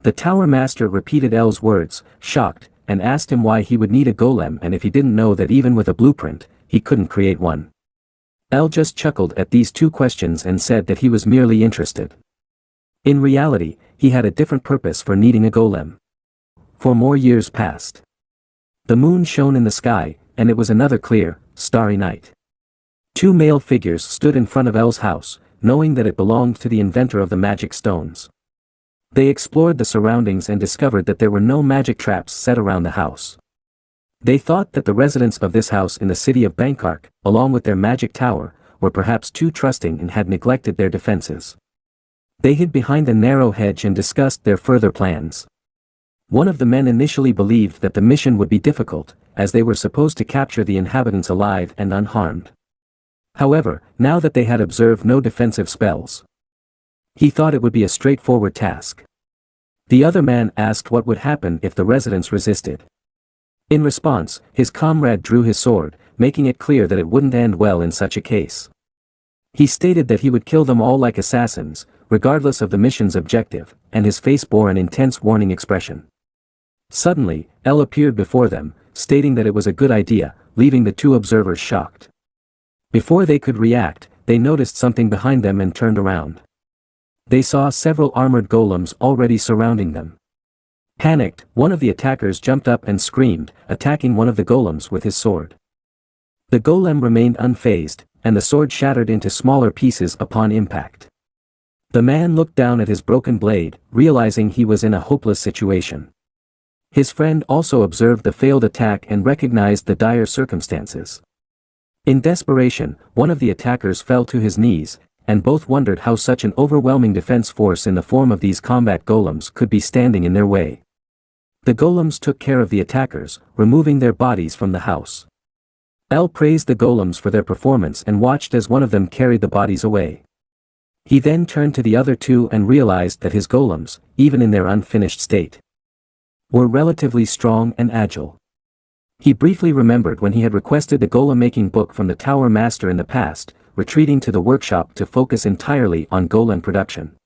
The tower master repeated El's words, shocked, and asked him why he would need a golem and if he didn't know that even with a blueprint, he couldn't create one. El just chuckled at these two questions and said that he was merely interested. In reality, he had a different purpose for needing a golem. 4 more years passed. The moon shone in the sky, and it was another clear, starry night. 2 male figures stood in front of El's house, knowing that it belonged to the inventor of the magic stones. They explored the surroundings and discovered that there were no magic traps set around the house. They thought that the residents of this house in the city of Bangkok, along with their magic tower, were perhaps too trusting and had neglected their defenses. They hid behind a narrow hedge and discussed their further plans. One of the men initially believed that the mission would be difficult, as they were supposed to capture the inhabitants alive and unharmed. However, now that they had observed no defensive spells, he thought it would be a straightforward task. The other man asked what would happen if the residents resisted. In response, his comrade drew his sword, making it clear that it wouldn't end well in such a case. He stated that he would kill them all like assassins, regardless of the mission's objective, and his face bore an intense warning expression. Suddenly, El appeared before them, stating that it was a good idea, leaving the 2 observers shocked. Before they could react, they noticed something behind them and turned around. They saw several armored golems already surrounding them. Panicked, one of the attackers jumped up and screamed, attacking one of the golems with his sword. The golem remained unfazed, and the sword shattered into smaller pieces upon impact. The man looked down at his broken blade, realizing he was in a hopeless situation. His friend also observed the failed attack and recognized the dire circumstances. In desperation, one of the attackers fell to his knees, and both wondered how such an overwhelming defense force in the form of these combat golems could be standing in their way. The golems took care of the attackers, removing their bodies from the house. El praised the golems for their performance and watched as one of them carried the bodies away. He then turned to the other 2 and realized that his golems, even in their unfinished state, were relatively strong and agile. He briefly remembered when he had requested the golem-making book from the tower master in the past, retreating to the workshop to focus entirely on golem production.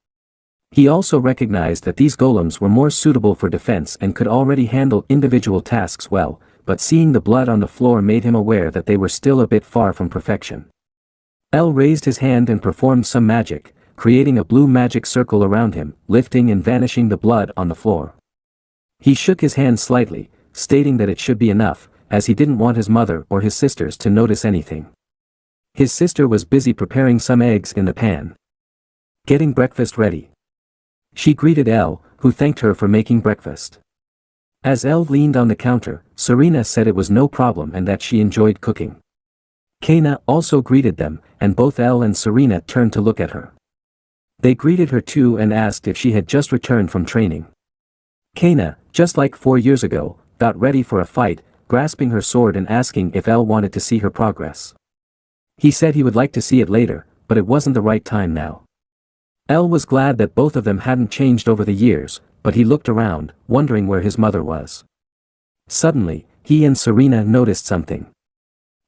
He also recognized that these golems were more suitable for defense and could already handle individual tasks well, but seeing the blood on the floor made him aware that they were still a bit far from perfection. El raised his hand and performed some magic, creating a blue magic circle around him, lifting and vanishing the blood on the floor. He shook his hand slightly, stating that it should be enough, as he didn't want his mother or his sisters to notice anything. His sister was busy preparing some eggs in the pan, getting breakfast ready. She greeted El, who thanked her for making breakfast. As El leaned on the counter, Serena said it was no problem and that she enjoyed cooking. Kana also greeted them, and both El and Serena turned to look at her. They greeted her too and asked if she had just returned from training. Kana, just like 4 years ago, got ready for a fight, grasping her sword and asking if El wanted to see her progress. He said he would like to see it later, but it wasn't the right time now. El was glad that both of them hadn't changed over the years, but he looked around, wondering where his mother was. Suddenly, he and Serena noticed something.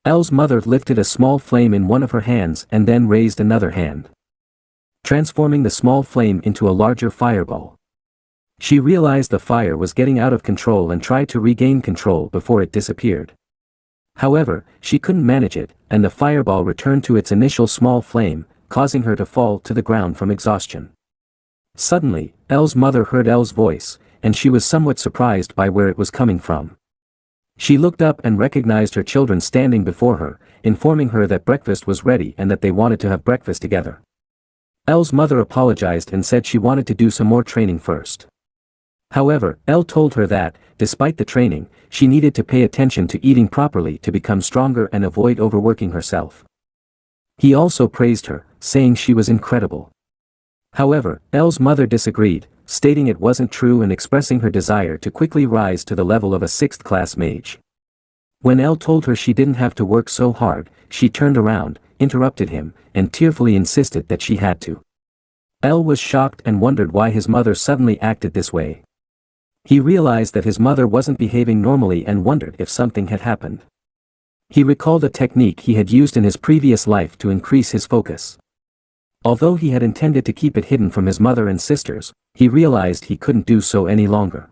El's mother lifted a small flame in one of her hands and then raised another hand, transforming the small flame into a larger fireball. She realized the fire was getting out of control and tried to regain control before it disappeared. However, she couldn't manage it, and the fireball returned to its initial small flame, causing her to fall to the ground from exhaustion. Suddenly, El's mother heard El's voice, and she was somewhat surprised by where it was coming from. She looked up and recognized her children standing before her, informing her that breakfast was ready and that they wanted to have breakfast together. El's mother apologized and said she wanted to do some more training first. However, El told her that, despite the training, she needed to pay attention to eating properly to become stronger and avoid overworking herself. He also praised her, saying she was incredible. However, El's mother disagreed, stating it wasn't true and expressing her desire to quickly rise to the level of a 6th-class mage. When El told her she didn't have to work so hard, she turned around, interrupted him, and tearfully insisted that she had to. El was shocked and wondered why his mother suddenly acted this way. He realized that his mother wasn't behaving normally and wondered if something had happened. He recalled a technique he had used in his previous life to increase his focus. Although he had intended to keep it hidden from his mother and sisters, he realized he couldn't do so any longer.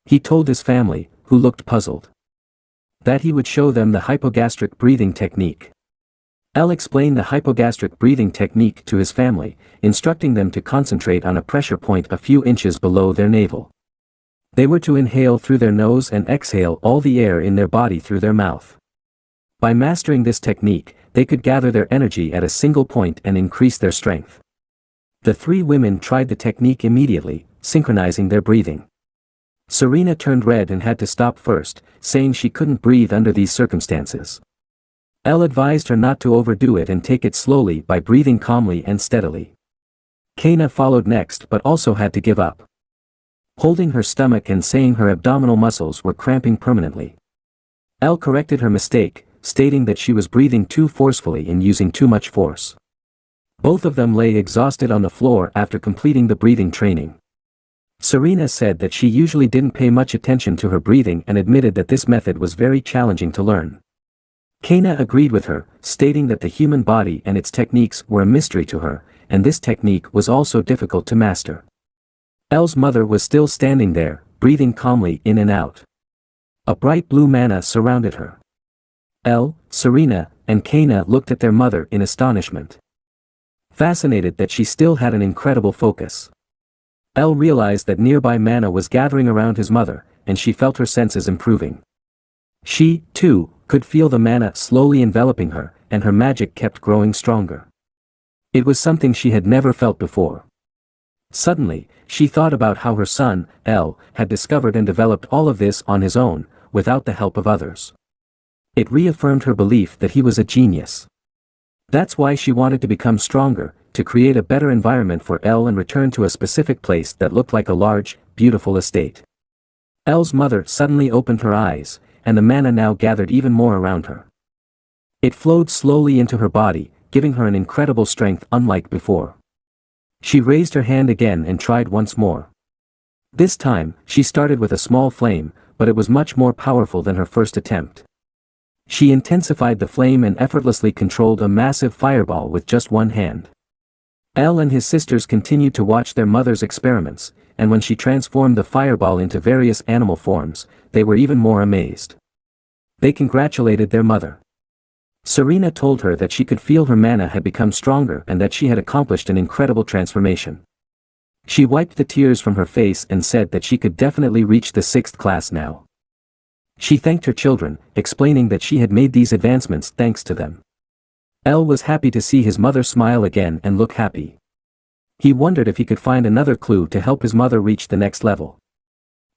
He told his family, who looked puzzled, that he would show them the hypogastric breathing technique. El explained the hypogastric breathing technique to his family, instructing them to concentrate on a pressure point a few inches below their navel. They were to inhale through their nose and exhale all the air in their body through their mouth. By mastering this technique, they could gather their energy at a single point and increase their strength. The three women tried the technique immediately, synchronizing their breathing. Serena turned red and had to stop first, saying she couldn't breathe under these circumstances. El advised her not to overdo it and take it slowly by breathing calmly and steadily. Kana followed next but also had to give up, holding her stomach and saying her abdominal muscles were cramping permanently. El corrected her mistake, stating that she was breathing too forcefully and using too much force. Both of them lay exhausted on the floor after completing the breathing training. Serena said that she usually didn't pay much attention to her breathing and admitted that this method was very challenging to learn. Kana agreed with her, stating that the human body and its techniques were a mystery to her, and this technique was also difficult to master. El's mother was still standing there, breathing calmly in and out. A bright blue mana surrounded her. El, Serena, and Kana looked at their mother in astonishment, fascinated that she still had an incredible focus. El realized that nearby mana was gathering around his mother, and she felt her senses improving. She, too, could feel the mana slowly enveloping her, and her magic kept growing stronger. It was something she had never felt before. Suddenly, she thought about how her son, El, had discovered and developed all of this on his own, without the help of others. It reaffirmed her belief that he was a genius. That's why she wanted to become stronger, to create a better environment for El and return to a specific place that looked like a large, beautiful estate. El's mother suddenly opened her eyes, and the mana now gathered even more around her. It flowed slowly into her body, giving her an incredible strength unlike before. She raised her hand again and tried once more. This time, she started with a small flame, but it was much more powerful than her first attempt. She intensified the flame and effortlessly controlled a massive fireball with just one hand. El and his sisters continued to watch their mother's experiments, and when she transformed the fireball into various animal forms, they were even more amazed. They congratulated their mother. Serena told her that she could feel her mana had become stronger and that she had accomplished an incredible transformation. She wiped the tears from her face and said that she could definitely reach the 6th class now. She thanked her children, explaining that she had made these advancements thanks to them. El was happy to see his mother smile again and look happy. He wondered if he could find another clue to help his mother reach the next level.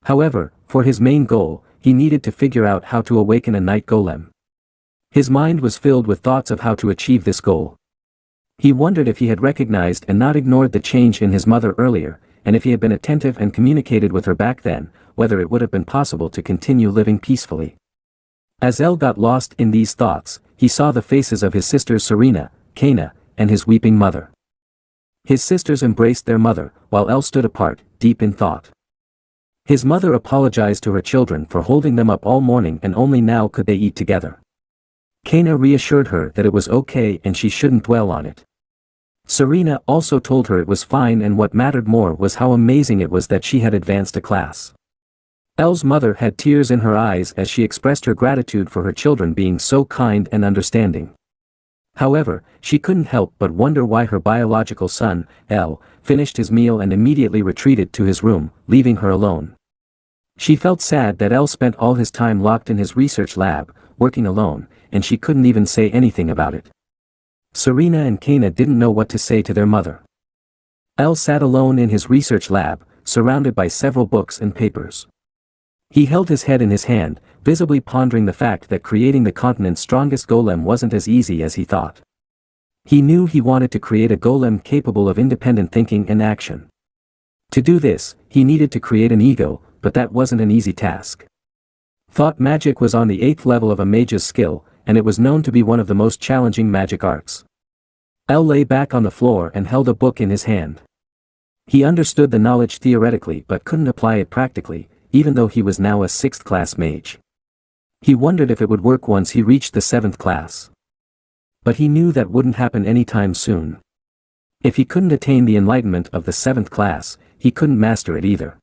However, for his main goal, he needed to figure out how to awaken a night golem. His mind was filled with thoughts of how to achieve this goal. He wondered if he had recognized and not ignored the change in his mother earlier, and if he had been attentive and communicated with her back then, whether it would have been possible to continue living peacefully. As El got lost in these thoughts, he saw the faces of his sisters Serena, Kana, and his weeping mother. His sisters embraced their mother, while El stood apart, deep in thought. His mother apologized to her children for holding them up all morning and only now could they eat together. Kana reassured her that it was okay and she shouldn't dwell on it. Serena also told her it was fine and what mattered more was how amazing it was that she had advanced a class. El's mother had tears in her eyes as she expressed her gratitude for her children being so kind and understanding. However, she couldn't help but wonder why her biological son, El, finished his meal and immediately retreated to his room, leaving her alone. She felt sad that El spent all his time locked in his research lab, working alone, and she couldn't even say anything about it. Serena and Kana didn't know what to say to their mother. El sat alone in his research lab, surrounded by several books and papers. He held his head in his hand, visibly pondering the fact that creating the continent's strongest golem wasn't as easy as he thought. He knew he wanted to create a golem capable of independent thinking and action. To do this, he needed to create an ego, but that wasn't an easy task. Thought magic was on the 8th level of a mage's skill, and it was known to be one of the most challenging magic arts. El lay back on the floor and held a book in his hand. He understood the knowledge theoretically but couldn't apply it practically, even though he was now a 6th class mage. He wondered if it would work once he reached the 7th class. But he knew that wouldn't happen anytime soon. If he couldn't attain the enlightenment of the 7th class, he couldn't master it either.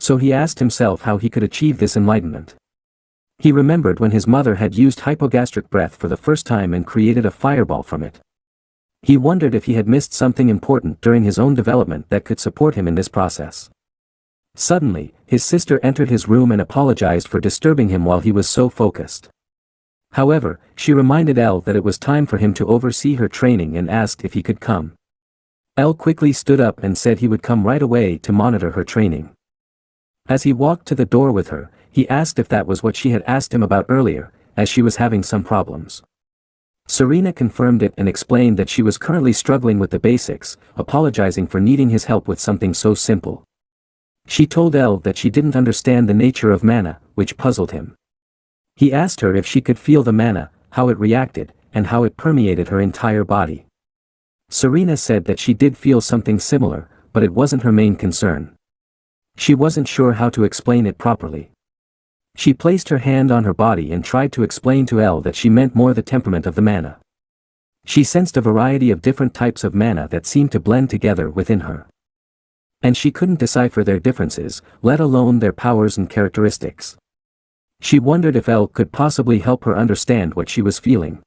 So he asked himself how he could achieve this enlightenment. He remembered when his mother had used hypogastric breath for the first time and created a fireball from it. He wondered if he had missed something important during his own development that could support him in this process. Suddenly, his sister entered his room and apologized for disturbing him while he was so focused. However, she reminded Elle that it was time for him to oversee her training and asked if he could come. Elle quickly stood up and said he would come right away to monitor her training. As he walked to the door with her, he asked if that was what she had asked him about earlier, as she was having some problems. Serena confirmed it and explained that she was currently struggling with the basics, apologizing for needing his help with something so simple. She told Elle that she didn't understand the nature of mana, which puzzled him. He asked her if she could feel the mana, how it reacted, and how it permeated her entire body. Serena said that she did feel something similar, but it wasn't her main concern. She wasn't sure how to explain it properly. She placed her hand on her body and tried to explain to Elle that she meant more the temperament of the mana. She sensed a variety of different types of mana that seemed to blend together within her. And she couldn't decipher their differences, let alone their powers and characteristics. She wondered if Elle could possibly help her understand what she was feeling.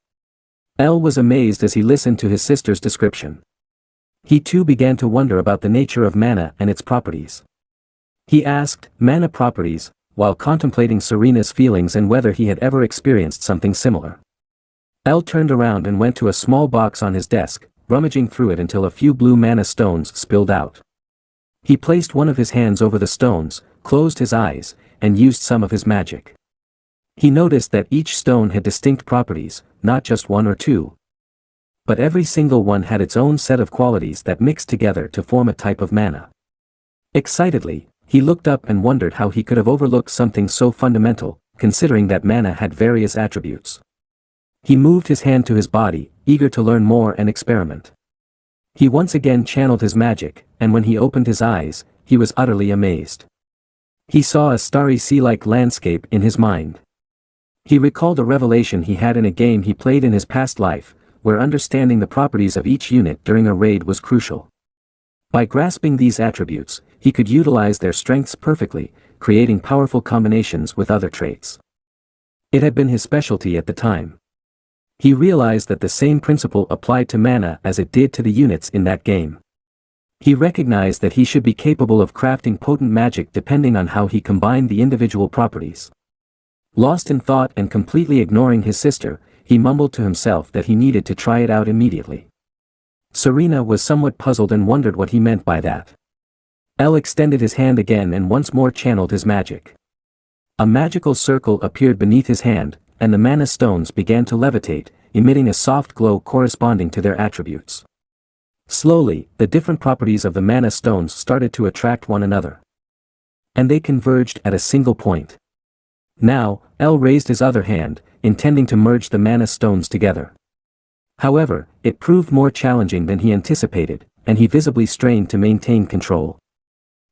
Elle was amazed as he listened to his sister's description. He too began to wonder about the nature of mana and its properties. He asked, mana properties, while contemplating Serena's feelings and whether he had ever experienced something similar. Elle turned around and went to a small box on his desk, rummaging through it until a few blue mana stones spilled out. He placed one of his hands over the stones, closed his eyes, and used some of his magic. He noticed that each stone had distinct properties, not just one or two. But every single one had its own set of qualities that mixed together to form a type of mana. Excitedly, he looked up and wondered how he could have overlooked something so fundamental, considering that mana had various attributes. He moved his hand to his body, eager to learn more and experiment. He once again channeled his magic, and when he opened his eyes, he was utterly amazed. He saw a starry sea-like landscape in his mind. He recalled a revelation he had in a game he played in his past life, where understanding the properties of each unit during a raid was crucial. By grasping these attributes, he could utilize their strengths perfectly, creating powerful combinations with other traits. It had been his specialty at the time. He realized that the same principle applied to mana as it did to the units in that game. He recognized that he should be capable of crafting potent magic depending on how he combined the individual properties. Lost in thought and completely ignoring his sister, he mumbled to himself that he needed to try it out immediately. Serena was somewhat puzzled and wondered what he meant by that. Elle extended his hand again and once more channeled his magic. A magical circle appeared beneath his hand, and the mana stones began to levitate, emitting a soft glow corresponding to their attributes. Slowly, the different properties of the mana stones started to attract one another. And they converged at a single point. Now, Elle raised his other hand, intending to merge the mana stones together. However, it proved more challenging than he anticipated, and he visibly strained to maintain control.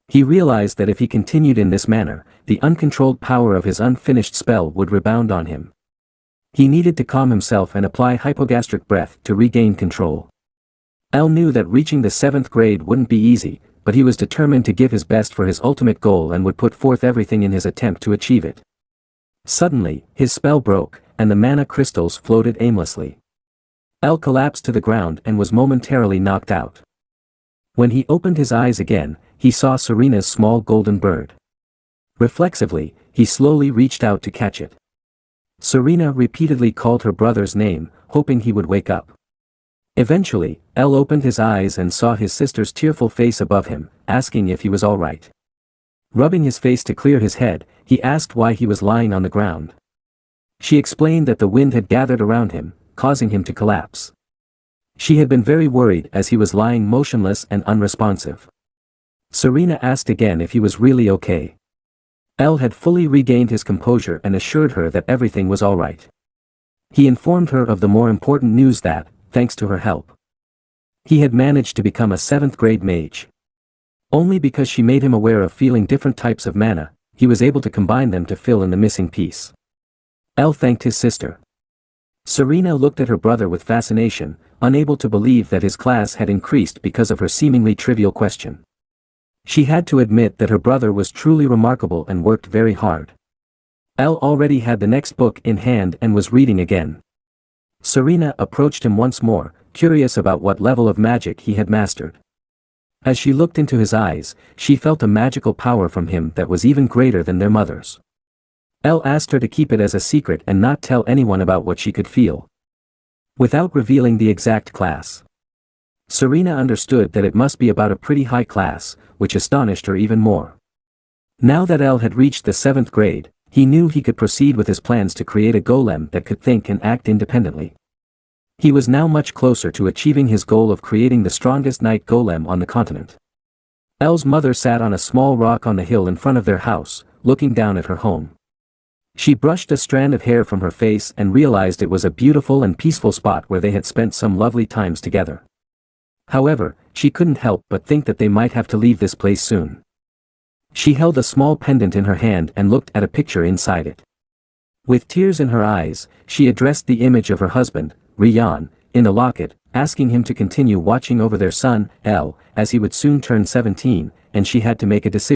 He realized that if he continued in this manner, the uncontrolled power of his unfinished spell would rebound on him. He needed to calm himself and apply hypogastric breath to regain control. Elle knew that reaching the 7th grade wouldn't be easy, but he was determined to give his best for his ultimate goal and would put forth everything in his attempt to achieve it. Suddenly, his spell broke, and the mana crystals floated aimlessly. Elle collapsed to the ground and was momentarily knocked out. When he opened his eyes again, he saw Serena's small golden bird. Reflexively, he slowly reached out to catch it. Serena repeatedly called her brother's name, hoping he would wake up. Eventually, Elle opened his eyes and saw his sister's tearful face above him, asking if he was all right. Rubbing his face to clear his head, he asked why he was lying on the ground. She explained that the wind had gathered around him, causing him to collapse. She had been very worried as he was lying motionless and unresponsive. Serena asked again if he was really okay. Elle had fully regained his composure and assured her that everything was all right. He informed her of the more important news that, thanks to her help, he had managed to become a 7th grade mage. Only because she made him aware of feeling different types of mana, he was able to combine them to fill in the missing piece. Elle thanked his sister. Serena looked at her brother with fascination, unable to believe that his class had increased because of her seemingly trivial question. She had to admit that her brother was truly remarkable and worked very hard. Elle already had the next book in hand and was reading again. Serena approached him once more, curious about what level of magic he had mastered. As she looked into his eyes, she felt a magical power from him that was even greater than their mother's. Elle asked her to keep it as a secret and not tell anyone about what she could feel, without revealing the exact class. Serena understood that it must be about a pretty high class, which astonished her even more. Now that Elle had reached the 7th grade, he knew he could proceed with his plans to create a golem that could think and act independently. He was now much closer to achieving his goal of creating the strongest night golem on the continent. Elle's mother sat on a small rock on the hill in front of their house, looking down at her home. She brushed a strand of hair from her face and realized it was a beautiful and peaceful spot where they had spent some lovely times together. However, she couldn't help but think that they might have to leave this place soon. She held a small pendant in her hand and looked at a picture inside it. With tears in her eyes, she addressed the image of her husband, Rian, in the locket, asking him to continue watching over their son, Elle, as he would soon turn 17, and she had to make a decision.